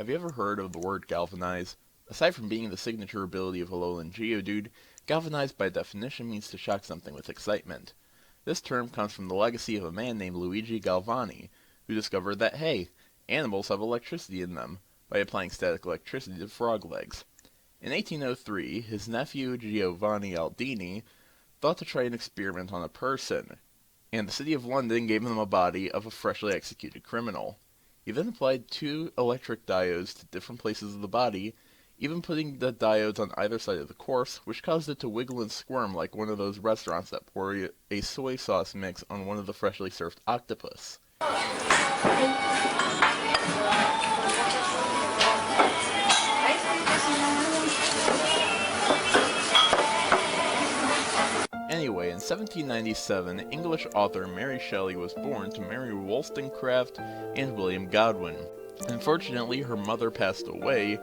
Have you ever heard of the word galvanize? Aside from being the signature ability of a lowland geodude, galvanize by definition means to shock something with excitement. This term comes from the legacy of a man named Luigi Galvani, who discovered that, hey, animals have electricity in them, by applying static electricity to frog legs. In 1803, his nephew Giovanni Aldini thought to try an experiment on a person, and the city of London gave him a body of a freshly executed criminal. He then applied two electric diodes to different places of the body, even putting the diodes on either side of the corpse, which caused it to wiggle and squirm like one of those restaurants that pour a soy sauce mix on one of the freshly served octopus. Anyway, in 1797, English author Mary Shelley was born to Mary Wollstonecraft and William Godwin. Unfortunately, her mother passed away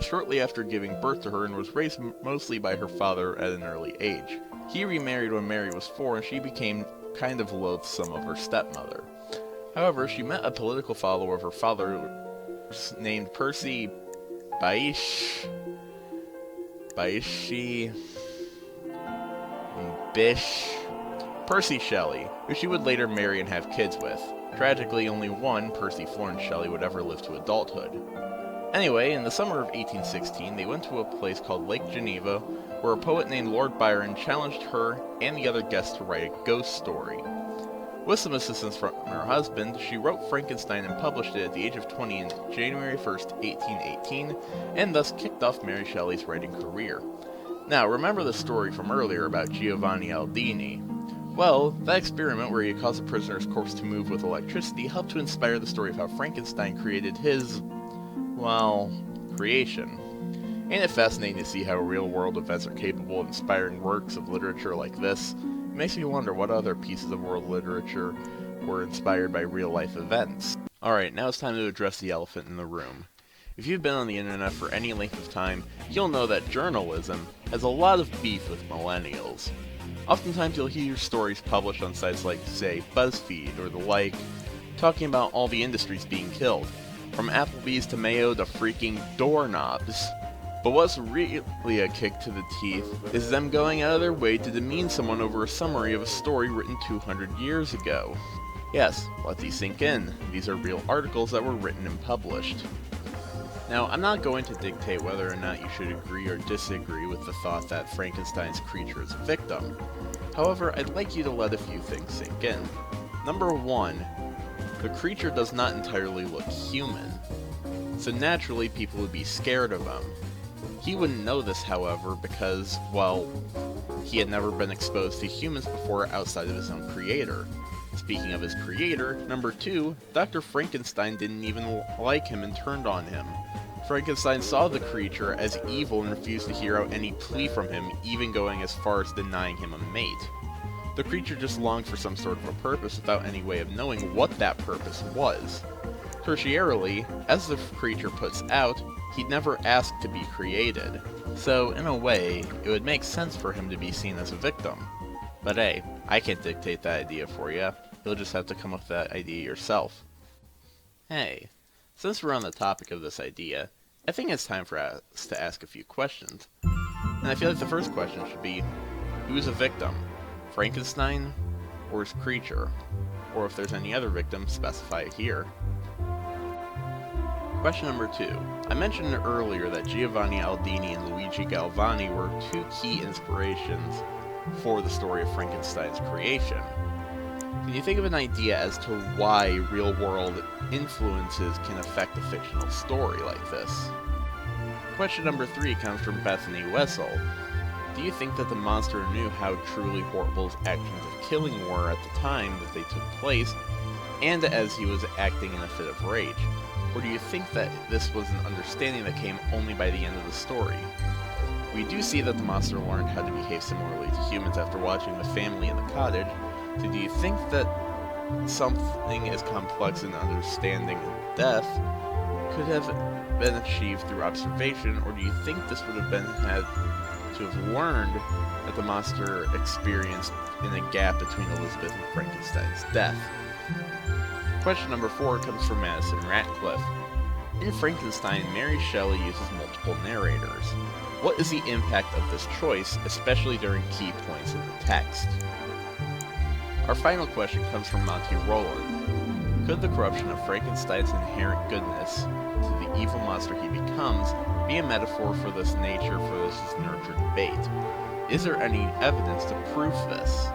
shortly after giving birth to her and was raised mostly by her father at an early age. He remarried when Mary was 4 and she became kind of loathsome of her stepmother. However, she met a political follower of her father named Percy Bysshe Shelley, who she would later marry and have kids with. Tragically, only one, Percy Florence Shelley, would ever live to adulthood. Anyway, in the summer of 1816, they went to a place called Lake Geneva, where a poet named Lord Byron challenged her and the other guests to write a ghost story. With some assistance from her husband, she wrote Frankenstein and published it at the age of 20 on January 1st, 1818, and thus kicked off Mary Shelley's writing career. Now, remember the story from earlier about Giovanni Aldini? Well, that experiment where he caused a prisoner's corpse to move with electricity helped to inspire the story of how Frankenstein created his, well, creation. Ain't it fascinating to see how real-world events are capable of inspiring works of literature like this? It makes me wonder what other pieces of world literature were inspired by real-life events. Alright, now it's time to address the elephant in the room. If you've been on the internet for any length of time, you'll know that journalism has a lot of beef with millennials. Oftentimes you'll hear stories published on sites like, say, BuzzFeed or the like, talking about all the industries being killed, from Applebee's to Mayo to freaking doorknobs. But what's really a kick to the teeth is them going out of their way to demean someone over a summary of a story written 200 years ago. Yes, let these sink in. These are real articles that were written and published. Now, I'm not going to dictate whether or not you should agree or disagree with the thought that Frankenstein's creature is a victim. However, I'd like you to let a few things sink in. Number 1, the creature does not entirely look human, so naturally people would be scared of him. He wouldn't know this, however, because, well, he had never been exposed to humans before outside of his own creator. Speaking of his creator, number 2, Dr. Frankenstein didn't even like him and turned on him. Frankenstein saw the creature as evil and refused to hear out any plea from him, even going as far as denying him a mate. The creature just longed for some sort of a purpose without any way of knowing what that purpose was. Tertiarily, as the creature puts out, he'd never asked to be created. So, in a way, it would make sense for him to be seen as a victim. But hey, I can't dictate that idea for you. You'll just have to come up with that idea yourself. Hey, since we're on the topic of this idea, I think it's time for us to ask a few questions. And I feel like the first question should be, who's a victim? Frankenstein or his creature? Or if there's any other victim, specify it here. Question number 2. I mentioned earlier that Giovanni Aldini and Luigi Galvani were two key inspirations for the story of Frankenstein's creation. Can you think of an idea as to why real-world influences can affect a fictional story like this? Question number 3 comes from Bethany Wessel. Do you think that the monster knew how truly horrible his actions of killing were at the time that they took place, and as he was acting in a fit of rage? Or do you think that this was an understanding that came only by the end of the story? We do see that the monster learned how to behave similarly to humans after watching the family in the cottage, so do you think that something as complex in understanding death could have been achieved through observation, or do you think this would have been had to have learned that the monster experienced in a gap between Elizabeth and Frankenstein's death? Question number 4 comes from Madison Ratcliffe. In Frankenstein, Mary Shelley uses multiple narrators. What is the impact of this choice, especially during key points in the text? Our final question comes from Monty Rowland. Could the corruption of Frankenstein's inherent goodness to the evil monster he becomes be a metaphor for this nature for this nurtured debate? Is there any evidence to prove this?